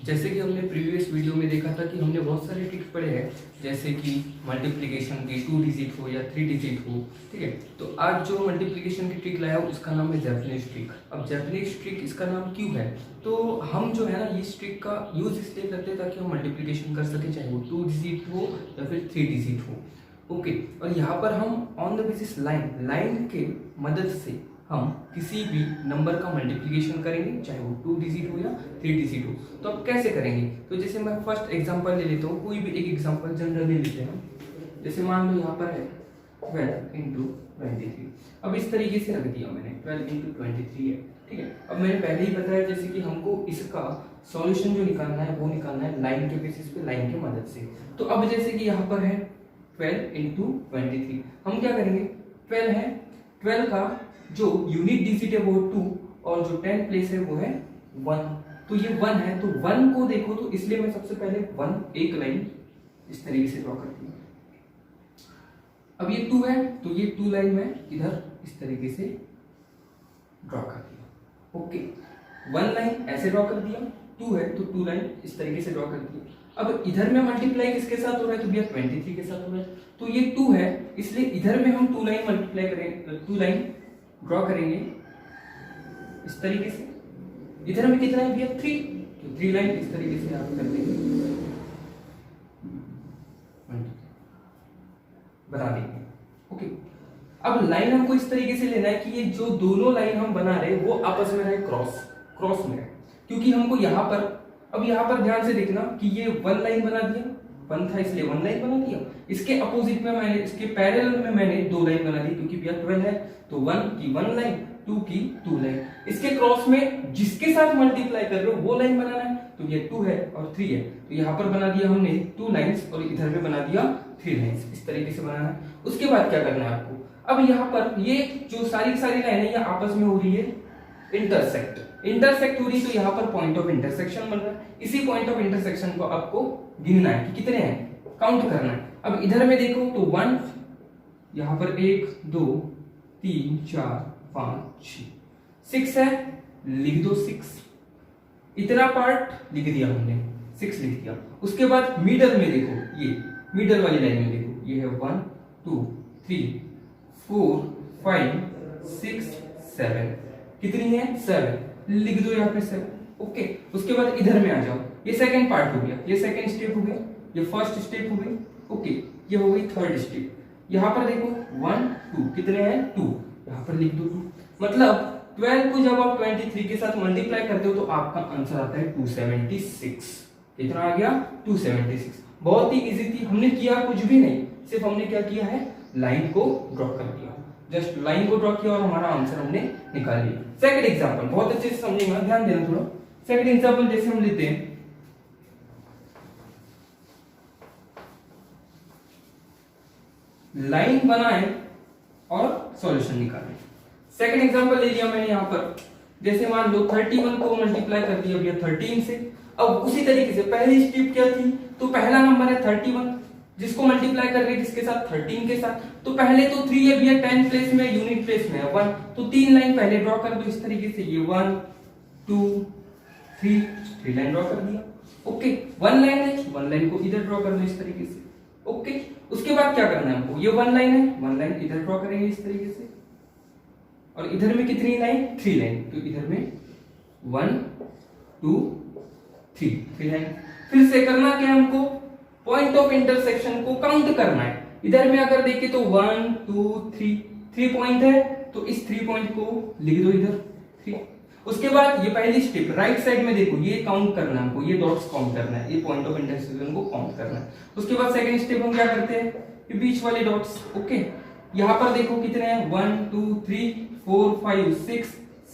जैसे कि हमने प्रीवियस वीडियो में देखा था कि हमने बहुत सारे ट्रिक्स पढ़े हैं, जैसे कि मल्टीप्लिकेशन की 2 डिजिट हो या 3 डिजिट हो। ठीक है, तो आज जो मल्टीप्लिकेशन की ट्रिक लाया हूँ उसका नाम है जैपनीज ट्रिक। अब जैपनीज ट्रिक इसका नाम क्यों है, तो हम जो है ना इस ट्रिक का यूज इसलिए करते हैं ताकि हम मल्टीप्लिकेशन कर सके, चाहे वो 2 डिजिट हो या फिर 3 डिजिट हो। ओके, और यहाँ पर हम ऑन द बेसिस लाइन के मदद से हम किसी भी नंबर का मल्टीप्लिकेशन करेंगे, चाहे वो 2 डिजिट हो या 3 डिजिट हो। तो अब कैसे करेंगे, तो जैसे मैं फर्स्ट एग्जांपल ले लेता हूँ, कोई भी एक एग्जांपल जनरल ले लेते हैं। जैसे मान लो यहाँ पर है 12 इंटू 23। अब इस तरीके से रख दिया मैंने, 12 इंटू 23 है। ठीक है, अब मैंने पहले ही बताया जैसे कि हमको इसका सॉल्यूशन जो निकालना है वो निकालना है लाइन के बेसिस पे, लाइन की मदद से। तो अब जैसे कि यहाँ पर है 12 इंटू 23, हम क्या करेंगे, 12 है, 12 का जो यूनिट डिजिट है वो 2 और जो 10 प्लेस है वो है 1। तो ये 1 है, तो 1 को देखो तो इसलिए मैं सबसे पहले 1 एक लाइन इस तरीके से ड्रॉ करती हूँ। अब ये 2 है तो ये 2 लाइन मैं इधर इस तरीके से ड्रॉ कर दिया। ओके, 1 लाइन ऐसे ड्रॉ कर दिया, 2 है तो 2 लाइन इस तरीके से ड्रॉ कर दिया। अब इधर में मल्टीप्लाई किसके साथ हो रहा है, तो भैया 23 के साथ हो रहा है। तो ये 2 है इसलिए इधर में हम 2 लाइन मल्टीप्लाई करेंगे, 2 लाइन ड्रॉ करेंगे इस तरीके से। इधर में कितना है भैया 3, तो 3 लाइन इस तरीके से आप कर देंगे, बना देंगे। ओके, अब लाइन हमको इस तरीके से लेना है कि ये जो दोनों लाइन हम बना रहे हैं वो आपस में रहे क्रॉस में रहे, क्योंकि हमको यहाँ पर, अब यहाँ पर ध्यान से देखना कि ये 1 लाइन बना दिया, 1 था इसलिए 1 लाइन बना दिया। इसके अपोजिट में मैंने, इसके पैरेलल में मैंने 2 लाइन बना दी, क्योंकि भैया 12 है तो 1 की 1 लाइन, 2 की 2 लाइन। इसके क्रॉस में जिसके साथ मल्टीप्लाई कर रहे हो वो लाइन बनाना है, तो ये 2 है और 3 है, तो यहाँ पर बना दिया हमने 2 लाइंस और इधर पे बना दिया 3 लाइंस। इस तरीके से बनाना है। उसके बाद क्या करना है आपको, अब यहाँ पर ये जो सारी लाइन है ये आपस में हो रही है इंटरसेक्ट हो रही है, तो यहाँ पर पॉइंट ऑफ इंटरसेक्शन बन रहा है। इसी पॉइंट ऑफ इंटरसेक्शन को आपको गिनना है कि कितने हैं, काउंट करना है। अब इधर में देखो तो 1, यहाँ पर 1 2 3 4 5 6 है, लिख दो 6। इतना पार्ट लिख दिया हमने, 6 लिख दिया। उसके बाद मिडल में देखो, ये मिडल वाली लाइन में देखो, ये है 1 2 3 4 5 6 7, कितनी है 7, लिख दो यहाँ पे 7। ओके, उसके बाद इधर में आ जाओ, ये सेकंड पार्ट हो गया, ये सेकंड स्टेप हो गया, ये फर्स्ट स्टेप हो गई। ओके, ये हो गई थर्ड स्टेप। यहाँ पर देखो 1 2, कितने हैं 2, यहाँ पर लिख दो 2। मतलब 12 को जब आप 23 के साथ मल्टीप्लाई करते हो तो आपका आंसर आता है 276। कितना आ गया 276। बहुत ही इजी थी, हमने किया कुछ भी नहीं, सिर्फ हमने क्या किया है, लाइन को ड्रॉ कर दिया, जस्ट लाइन को ड्रॉ किया और हमारा आंसर हमने निकाल लिया। सेकंड एग्जांपल बहुत अच्छे से समझेंगे, ध्यान देना थोड़ा। सेकंड एग्जांपल जैसे हम लेते हैं, लाइन बनाए और सॉल्यूशन निकालें। सेकंड एग्जांपल ले लिया मैंने यहाँ पर, जैसे मान लो 31 को मल्टीप्लाई कर दिया भैया 13 से। अब उसी तरीके से पहली स्टेप क्या थी, तो पहला नंबर है 31, जिसको मल्टीप्लाई कर रहे हैं किसके साथ, 13 के साथ। तो पहले तो 3 है भैया 10 प्लेस में, यूनिट प्लेस में है 1, तो 3 लाइन पहले ड्रॉ कर दो इस तरीके से, ये 1 2 3 लाइन ड्रॉ कर दिया। ओके, 1 लाइन है, 1 लाइन को इधर ड्रॉ कर दो इस तरीके से। ओके, उसके बाद क्या करना है हमको, ये 1 लाइन है, 1 लाइन इधर ड्रॉ करेंगे इस तरीके से, और इधर में कितनी लाइन, 3 लाइन, तो इधर में 1 2 3 लाइन। फिर से करना क्या हमको, पॉइंट ऑफ इंटरसेक्शन को काउंट करना है। इधर में अगर देखें तो 1 2 3 पॉइंट है, तो इस 3 पॉइंट को लिख दो इधर 3। उसके बाद ये पहली स्टेप राइट साइड में देखो, ये काउंट करना है हमको, ये डॉट्स काउंट करना है, ये पॉइंट ऑफ इंटरसेक्शन को काउंट करना है। उसके बाद सेकंड स्टेप हम क्या करते हैं, ये बीच वाले डॉट्स। ओके, यहाँ पर देखो कितने हैं, 1 2 3 4 5 6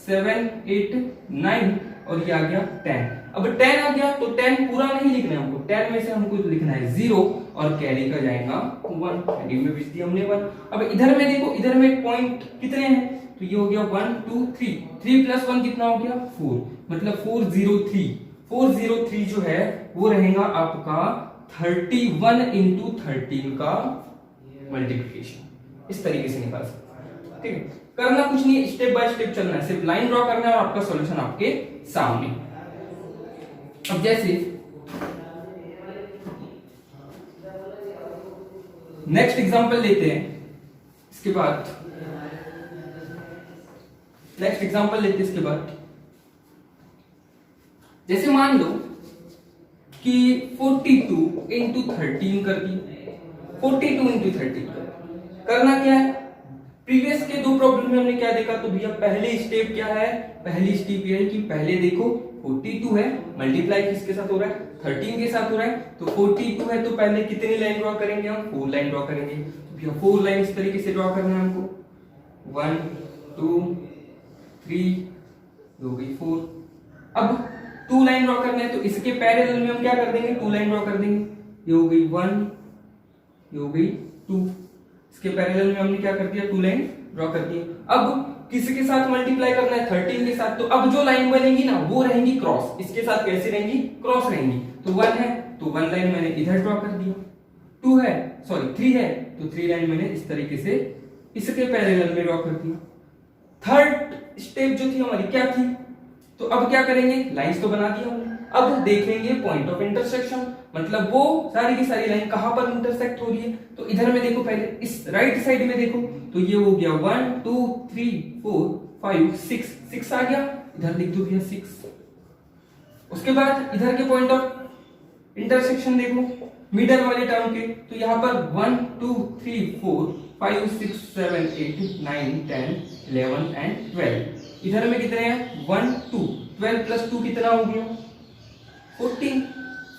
7 8 9 और ये आ गया 10। अब 10 आ गया तो 10 पूरा नहीं लिखना है हमको, 10 में से हमको लिखना है 0 और कैरी का जाएगा 1, कैरी में भेज दिया हमने 1। अब इधर में देखो, इधर में पॉइंट कितने हैं, तो ये हो गया 1 2 3, 3 प्लस 1 कितना हो गया 4, मतलब 403 जो है वो रहेगा आपका 31 इंटू 13 का मल्टीप्लिकेशन। इस तरीके से निकाल सकते हैं। ठीक है, करना कुछ नहीं, स्टेप बाय स्टेप चलना है, सिर्फ लाइन ड्रॉ करना है और आपका सॉल्यूशन आपके सामने। अब जैसे नेक्स्ट एग्जांपल लेते हैं, इसके बाद नेक्स्ट एग्जांपल लेते हैं इसके बाद जैसे मान लो कि 42 इंटू 13 कर दी। 42 इंटू 13 करना क्या है, प्रीवियस के दो प्रॉब्लम में हमने क्या देखा, तो भैया पहली स्टेप क्या है, पहली स्टेप ये है कि पहले देखो 42 है, मल्टीप्लाई किसके साथ हो रहा है, 13 के साथ हो रहा है। तो 42 है तो पहले कितनी लाइन ड्रॉ करेंगे हम, 4 लाइन ड्रॉ करेंगे। तो भैया 4 लाइन इस तरीके से ड्रॉ करना है हमको, 1 2 3 हो गई 4। अब 2 लाइन ड्रॉ करना है तो इसके पैरेलल में हम क्या कर देंगे, 2 लाइन ड्रॉ कर देंगे। ये हो गई 1, ये हो गई 2, इसके पैरेलल में हमने क्या कर दिया, 2 लाइन ड्रॉ कर दी। अब किसके साथ मल्टीप्लाई करना है, 13 के साथ। तो अब जो लाइन बनेगी ना वो रहेंगी क्रॉस, इसके साथ कैसे रहेंगी, क्रॉस रहेंगी। तो 1 है तो 1 लाइन मैंने इधर ड्रॉ कर दिया, 2 है सॉरी 3 है तो 3 लाइन मैंने इस तरीके से इसके पैरेलल में ड्रॉ कर दिया। थर्ड स्टेप जो थी हमारी क्या थी, तो अब क्या करेंगे, लाइंस तो बना दिया हमने, अब देखेंगे पॉइंट ऑफ इंटरसेक्शन, मतलब वो सारी की सारी लाइन कहां पर इंटरसेक्ट हो रही है। तो इधर में देखो, पहले इस राइट साइड में देखो, तो ये हो गया 1 2 3 4 5 6 आ गया, इधर लिख दो भैया 6। उसके बाद इधर के पॉइंट ऑफ इंटरसेक्शन देखो मिडल वाले टर्म के, तो यहां पर 1 2 3 4 5 6 7 8 9 10 11 एंड 12। इधर में कितने हैं, 1 2 12 प्लस 2 कितना हो गया, 14।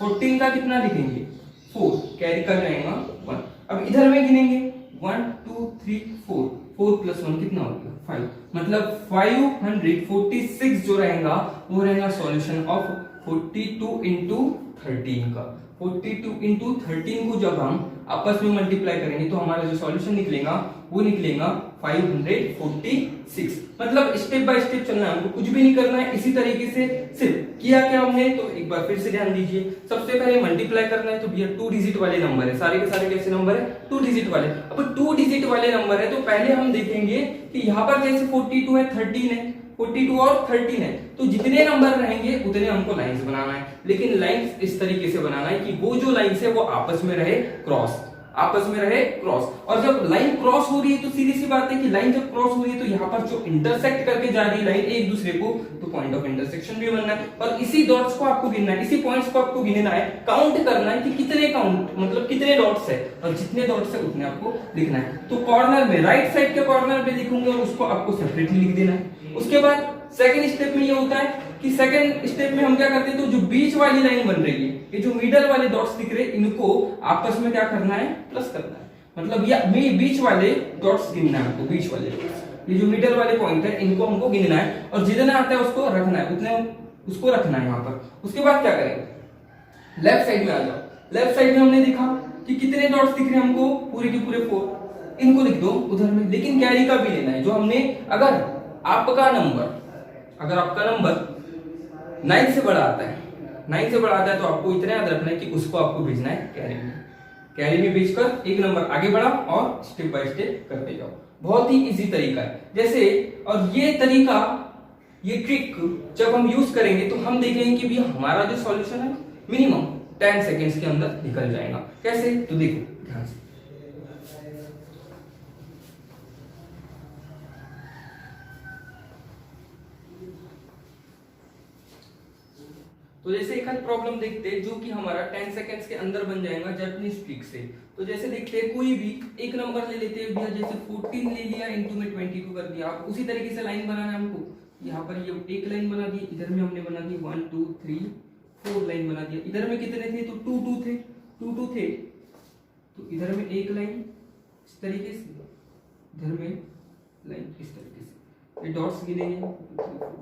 14 का कितना लिखेंगे, 4, कैरी कर रहेगा 1। अब इधर में गिनेंगे 1 2 3 4, 4 प्लस 1 कितना हो गया, 5। मतलब 546 जो रहेगा वो रहेगा सॉल्यूशन ऑफ 42 इंटू 13 का। 42 इंटू 13 को जब हम आपस में मल्टीप्लाई करेंगे तो हमारा जो सॉल्यूशन निकलेगा वो निकलेगा 546। मतलब स्टेप बाय स्टेप चलना है, हमको कुछ भी नहीं करना है, इसी तरीके से सिर्फ किया क्या हमने, तो एक बार फिर से ध्यान दीजिए। सबसे पहले मल्टीप्लाई करना है, तो भैया 2 डिजिट वाले नंबर है, सारे के सारे कैसे नंबर है, 2 डिजिट वाले। अब 2 डिजिट वाले नंबर है तो पहले हम देखेंगे कि यहाँ पर जैसे 42 है, 13 है, 42 और 13 है, तो जितने नंबर रहेंगे उतने हमको लाइंस बनाना है। लेकिन लाइंस इस तरीके से बनाना है कि वो जो लाइंस है वो आपस में रहे क्रॉस, आपस में रहे क्रॉस। और जब लाइन क्रॉस हो रही है तो सीधी सी बात है कि लाइन जब क्रॉस हो रही है तो यहाँ पर जो इंटरसेक्ट करके जा रही है लाइन एक दूसरे को, तो पॉइंट ऑफ इंटरसेक्शन भी बनना है। और इसी डॉट्स को आपको गिनना है, इसी पॉइंट्स को आपको गिनना है, काउंट करना है कि कितने काउंट मतलब कितने डॉट्स है, और जितने डॉट्स है उतने आपको लिखना है। तो कॉर्नर में राइट साइड के कॉर्नर पे लिखूंगे और उसको आपको सेपरेटली लिख देना है। उसके बाद सेकंड स्टेप में ये होता है कि सेकंड स्टेप में हम क्या करते हैं, तो जो बीच वाली लाइन बन रही है, ये जो मिडल वाले डॉट्स दिख रहे हैं, इनको आपस में क्या करना है, प्लस करना है। मतलब ये बीच वाले डॉट्स गिनना है आपको, बीच वाले डॉट्स, ये जो मिडल वाले पॉइंट है इनको हमको गिनना है, और जितना आता है उसको रखना है, उतने उसको रखना है यहाँ पर। उसके बाद क्या करेंगे, लेफ्ट साइड में आ जाओ। लेफ्ट साइड में हमने देखा कि कितने डॉट्स दिख रहे हैं हमको, पूरे के पूरे 4, इनको लिख दो उधर में। लेकिन कैरी का भी लेना है, जो हमने अगर आपका नंबर 9 से बड़ा आता है, 9 से बड़ा आता है, तो आपको इतना याद रखना है कि उसको आपको भेजना है कैरी में। कैरी में भेजकर एक नंबर आगे बढ़ा और स्टेप बाय स्टेप करते जाओ। बहुत ही इजी तरीका है जैसे, और ये तरीका, ये ट्रिक जब हम यूज करेंगे तो हम देखेंगे कि भी हमारा जो सॉल्यूशन है मिनिमम 10 सेकेंड्स के अंदर निकल जाएगा। कैसे, तो देखो ध्यान से। तो जैसे एक प्रॉब्लम देखते हैं जो कि हमारा 10 सेकेंड्स के अंदर बन जाएगा जापानीज ट्रिक से। तो जैसे देखते हैं, कोई भी एक नंबर ले लेते हैं भैया, जैसे 14 ले लिया, इनटू में 22 कर दिया। आप उसी तरीके से लाइन बनाना है हमको। यहाँ पर ये एक लाइन बना दी, इधर में हमने बना दी 1 2 3 4 लाइन बना दिया। इधर में कितने थे, तो 2 2 थे, 2 2 थे, तो इधर में एक लाइन इस तरीके से, इधर में लाइन इस तरीके से, ये डॉट्स गिनेंगे 1 2 3 4।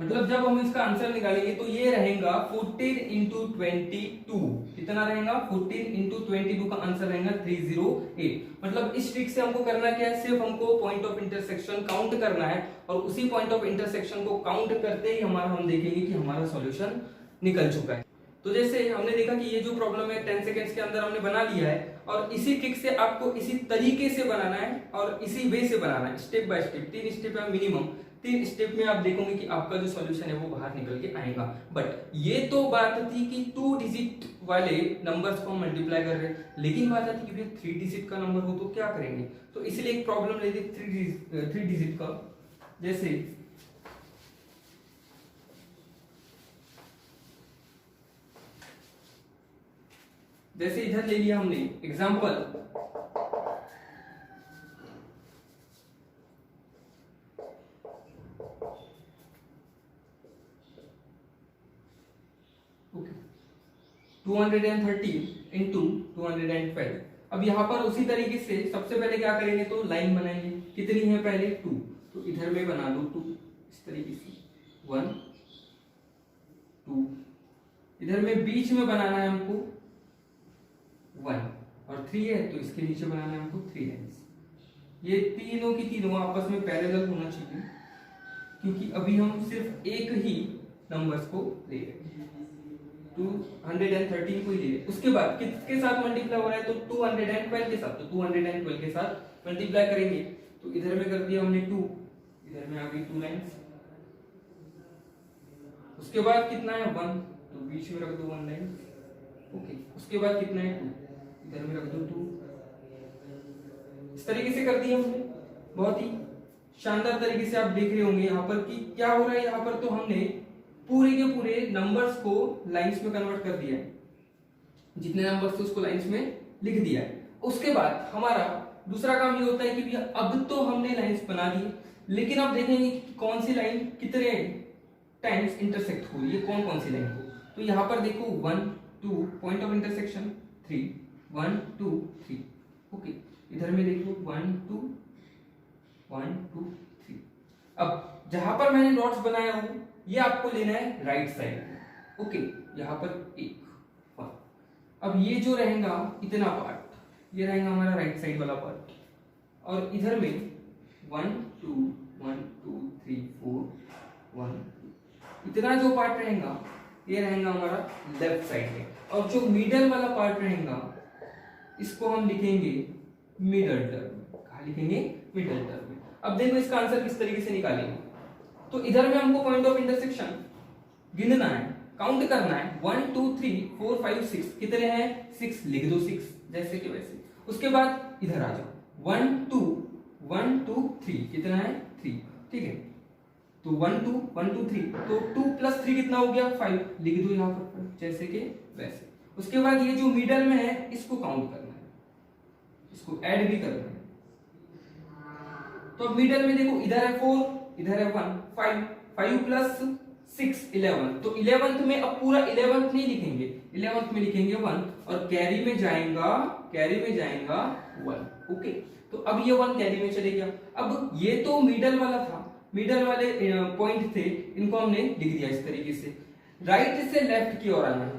मतलब जब हम इसका आंसर निकालेंगे तो ये रहेगा 14 इंटू 22, कितना रहेगा, 14 इंटू 22 का आंसर रहेगा 308। मतलब इस ट्रिक से हमको करना क्या है, सिर्फ हमको पॉइंट ऑफ इंटरसेक्शन काउंट करना है, और उसी पॉइंट ऑफ इंटरसेक्शन को काउंट करते ही हम देखेंगे कि हमारा सॉल्यूशन निकल चुका है। तो जैसे हमने देखा कि ये जो प्रॉब्लम है 10 सेकेंड्स के अंदर हमने बना लिया है, और इसी ट्रिक से आपको इसी तरीके से बनाना है और इसी वे से बनाना है, स्टेप बाय स्टेप। 3 स्टेप है मिनिमम, 3 स्टेप में आप देखोगे कि आपका जो सॉल्यूशन है वो बाहर निकल के आएगा। बट ये तो बात थी कि 2 डिजिट वाले नंबर्स को हम मल्टीप्लाई कर रहे हैं, लेकिन बात आती है कि भैया 3 डिजिट का नंबर हो तो क्या करेंगे। तो इसलिए एक प्रॉब्लम लेते 3 डिजिट का। जैसे इधर ले लिया हमने एग्जांपल, ओके 213 इंटू 212। अब यहां पर उसी तरीके से सबसे पहले क्या करेंगे, तो लाइन बनाएंगे। कितनी है पहले 2, तो इधर में बना दो 2 इस तरीके से 1 2। इधर में बीच में बनाना है हमको 1 और 3 है, तो इसके नीचे बनाना है हमको 3 लाइंस। ये तीनों की तीनों आपस में पैरेलल होना चाहिए, क्योंकि अभी हम सिर्फ एक ही नंबर्स को ले रहे हैं, 213 को ही ले रहे हैं। उसके बाद किसके साथ मल्टीप्लाई हो रहा है, तो 212 के साथ। तो 212 के साथ मल्टीप्लाई करेंगे, तो इधर में कर दिया हमने 2, इधर में आ गई 2 लाइंस। उसके बाद कितना है 1, तो बीच में रख दो 1 लाइन, ओके। उसके बाद कितना है 2, इधर में रख दो 2। इस तरीके से कर दिया हमने, बहुत ही शानदार तरीके से। आप देख रहे होंगे यहाँ पर कि क्या हो रहा है। यहाँ पर तो हमने पूरे के पूरे नंबर्स को लाइंस में कन्वर्ट कर दिया है, जितने नंबर्स थे उसको लाइंस में लिख दिया है। उसके बाद हमारा दूसरा काम ये होता है कि भैया अब तो हमने लाइंस बना दी, लेकिन आप देखेंगे कि कौन सी लाइन कितने टाइम्स इंटरसेक्ट हो रही है, कौन कौन सी लाइन को। तो यहाँ पर देखो 1 2 पॉइंट ऑफ इंटरसेक्शन 3 1 2 3, ओके। इधर में देखो 1 2 1 2 3। अब जहां पर मैंने डॉट्स बनाया हूं ये आपको लेना है राइट साइड, ओके। यहाँ पर 1 1। अब ये जो रहेगा इतना पार्ट, ये रहेगा हमारा राइट साइड वाला पार्ट, और इधर में 1 2 1 2 3 4 1 2, इतना जो पार्ट रहेगा ये रहेगा हमारा लेफ्ट साइड में। और जो मिडल वाला पार्ट रहेगा इसको हम लिखेंगे मिडल टर्म में। कहाँ लिखेंगे, मिडल टर्म में। अब देखो इसका आंसर किस तरीके से निकालेंगे। तो इधर में हमको पॉइंट ऑफ इंटरसेक्शन गिनना है, काउंट करना है 1 2 3 4 5 6, कितने हैं 6, लिख दो 6 जैसे कि वैसे। उसके बाद इधर आ जाओ 1 2 1 2 3, कितना है 3, ठीक है। तो 1 2 1 2 3, तो 2 प्लस 3 कितना हो गया 5, लिख दो यहाँ पर जैसे कि वैसे। उसके बाद ये जो मिडल में है इसको काउंट करना है, इसको ऐड भी करना है। तो मिडल में देखो इधर है 4, इधर है 1 5 5 प्लस 6 11। तो 11th में अब पूरा 11th नहीं लिखेंगे, 11th में लिखेंगे 1, और कैरी में जाएगा 1, ओके। तो अब ये 1 कैरी में चले गया। अब ये तो मिडल वाला था, मिडल वाले पॉइंट थे, इनको हमने लिख दिया इस तरीके से। राइट से लेफ्ट की ओर आना है,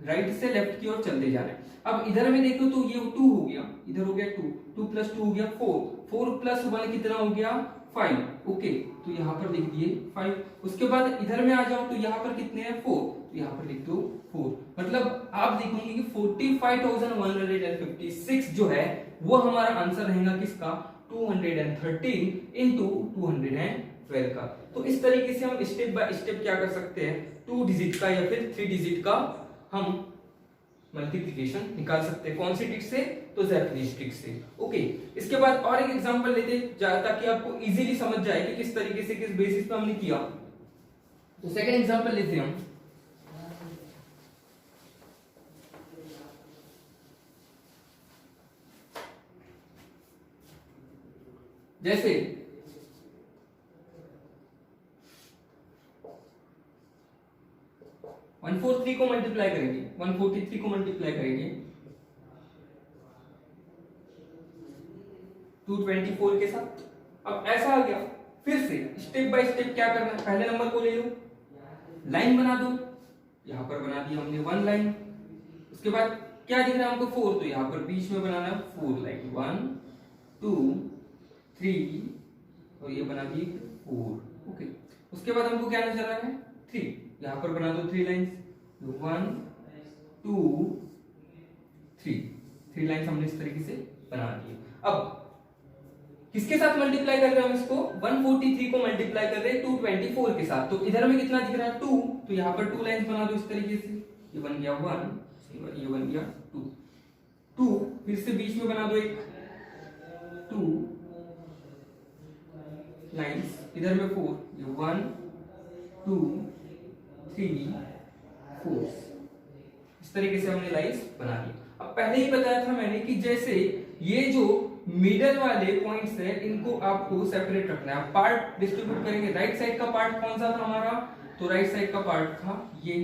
राइट से लेफ्ट की ओर चलते जाना है। अब इधर में देखो तो ये 2 हो गया, इधर हो गया 2 2 प्लस 2 हो गया 4 4 प्लस 1 कितना हो गया 5, ओके। तो यहाँ पर लिख दिए 5। उसके बाद इधर में आ जाओ तो यहाँ पर कितने हैं 4, तो यहाँ पर लिख दो 4। मतलब आप देखोगे कि 45,156 जो है वो हमारा आंसर रहेगा किसका, 213 इंटू 212 का। तो इस तरीके से हम स्टेप बाय स्टेप क्या कर सकते हैं, 2 डिजिट का या फिर 3 डिजिट का हम मल्टीप्लिकेशन निकाल सकते हैं। कौन सी ट्रिक से, तो जैपनीज ट्रिक से, ओके। इसके बाद और एक एग्जांपल लेते ताकि आपको इजीली समझ जाए कि किस तरीके से किस बेसिस पे हमने किया। तो सेकंड एग्जांपल लेते हैं हम। जैसे 143 को मल्टीप्लाई करेंगे, 143 को मल्टीप्लाई करेंगे 224 के साथ। अब ऐसा आ गया, फिर से स्टेप बाय स्टेप क्या करना है, पहले नंबर को ले लो, लाइन बना दो, यहां पर बना दिया हमने 1 लाइन। उसके बाद क्या दिख रहा है हमको 4, तो यहां पर बीच में बनाना है 4 लाइन, 1 2 3 और ये बना दी 4, ओके। उसके बाद हमको क्या नजर आ रहा है 3, यहां पर बना दो 3 लाइंस, 1 2 3 3 लाइंस हमने इस तरीके से बना दी। अब किसके साथ मल्टीप्लाई कर रहे हैं हम इसको? 143 को मल्टीप्लाई कर रहे हैं 224 के साथ। तो इधर में कितना दिख रहा है? 2। तो यहाँ पर 2 लाइंस बना दो इस तरीके से। ये बन गया 1, ये बन गया 2 2। फिर से बीच में बना दो एक 2 लाइंस, इधर में 4, ये 1 2 3 4। इस तरीके से हमने लाइंस बना दी। अब पहले ही बताया था मैंने कि जैसे ये जो मिडल वाले पॉइंट्स है इनको आपको सेपरेट रखना है। पार्ट डिस्ट्रीब्यूट करेंगे। राइट साइड का पार्ट कौन सा था हमारा? तो राइट साइड का पार्ट था ये,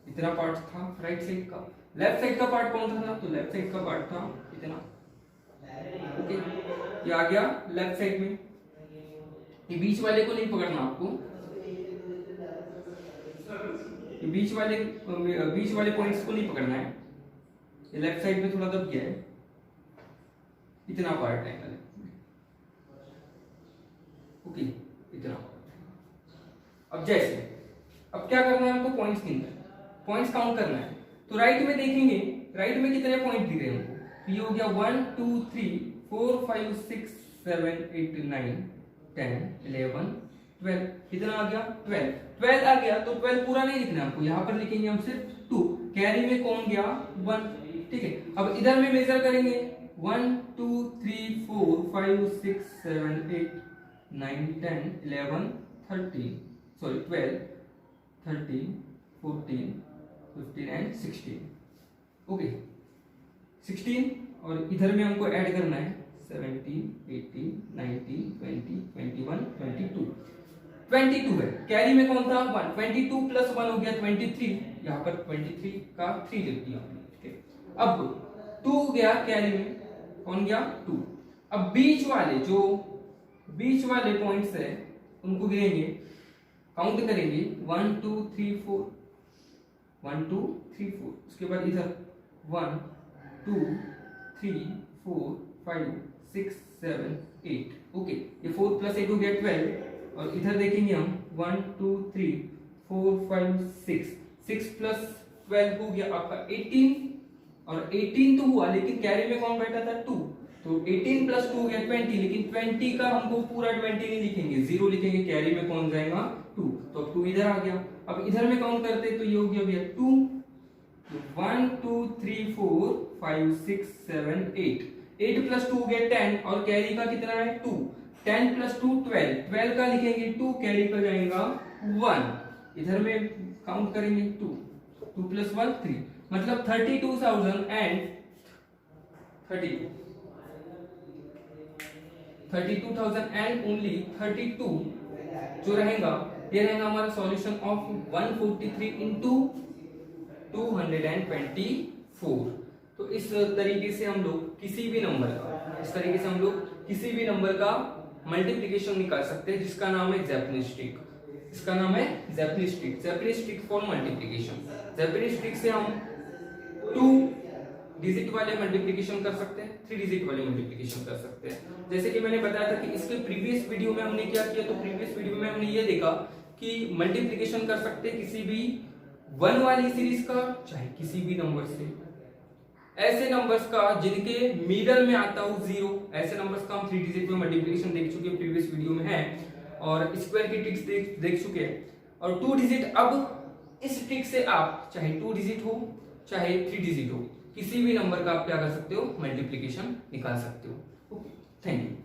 इतना पार्ट था राइट साइड का। लेफ्ट साइड का पार्ट कौन सा था? तो लेफ्ट साइड का पार्ट था इतना। ओके, ये आ गया लेफ्ट साइड में। ये बीच वाले को नहीं पकड़ना आपको, ये बीच वाले पॉइंट्स को नहीं पकड़ना है। ये लेफ्ट साइड में थोड़ा दब गया है, इतना पार्ट है पहले। ओके, इतना पार्ट। अब जैसे अब क्या करना है हमको? पॉइंट्स गिनना है, पॉइंट्स काउंट करना है। तो राइट में देखेंगे, राइट में कितने पॉइंट दिख रहे हैं हमको? तो ये हो गया 1 2 3 4 5 6 7 8 9 10 11 12। कितना आ गया? 12 आ गया। तो 12 पूरा नहीं लिखना हमको, यहाँ पर लिखेंगे हम सिर्फ 2। कैरी में कौन गया? 1। ठीक है, अब इधर में मेजर करेंगे 1 2 3 4 5 6 7 8 9 10 11 13 सॉरी 12 13 14 15 एंड 16। ओके 16। और इधर में हमको ऐड करना है 17 18 19 20 21 22 22 है। कैरी में कौन था? 1। 22 प्लस 1 हो गया 23। यहाँ पर 23 का 3 लिख दिया। ठीक है, अब 2 गया कैरी में, कौन गया? 2। अब बीच वाले पॉइंट्स है उनको गिनेंगे, काउंट करेंगे 1 2 3 4 1 2 3 4। उसके बाद इधर 1 2 3 4 5 6 7 8। ओके, ये 4 प्लस 8 हो गया 12। और इधर देखेंगे हम 1 2 3 4 5 6 6 प्लस 12 हो गया आपका 18। और 18 तो हुआ, लेकिन कैरी में कौन बैठा था? 2। तो 18 प्लस 2 हो गया 20। लेकिन 20 का हमको पूरा 20 नहीं लिखेंगे, 0 लिखेंगे। कैरी में कौन जाएगा? 2। तो अब 2 इधर आ गया। अब इधर में काउंट करते तो ये हो गया भैया 2। 1 2 3 4 5 6 7 8। 8 प्लस 2 हो गया 10। और कैरी का कितना है? 2। 10 प्लस 2 12। 12 का लिखेंगे 2, कैरी का जाएगा 1। इधर में काउंट करेंगे 2 2 प्लस 1 3, मतलब 32,000 एंड 32,000 एंड ओनली 32 जो रहेगा, ये रहेगा हमारा सॉल्यूशन ऑफ 143 इंटू 224। तो इस तरीके से हम लोग किसी भी नंबर का मल्टीप्लिकेशन निकाल सकते हैं, जिसका नाम है जैपनीज ट्रिक। इसका नाम है Japanese trick for multiplication. Japanese trick से हम 2 डिजिट वाले मल्टीप्लिकेशन कर सकते हैं, 3 डिजिट वाले मल्टीप्लिकेशन कर सकते हैं। जैसे कि मैंने बताया था कि इसके प्रीवियस वीडियो में हमने क्या किया, तो प्रीवियस वीडियो में हमने ये देखा कि मल्टीप्लिकेशन कर सकते हैं किसी भी 1 वाली सीरीज का, चाहे किसी भी नंबर से, ऐसे नंबर्स का जिनके मिडल में आता हो 0, ऐसे नंबर्स का हम 3 डिजिट में मल्टीप्लिकेशन देख चुके हैं, प्रीवियस वीडियो में है। और स्क्वायर की ट्रिक्स देख चुके हैं। और 2 डिजिट, अब इस ट्रिक से आप चाहे 2 डिजिट हो चाहे 3 डिजिट हो, किसी भी नंबर का आप क्या कर सकते हो? मल्टीप्लिकेशन निकाल सकते हो। Okay, thank you.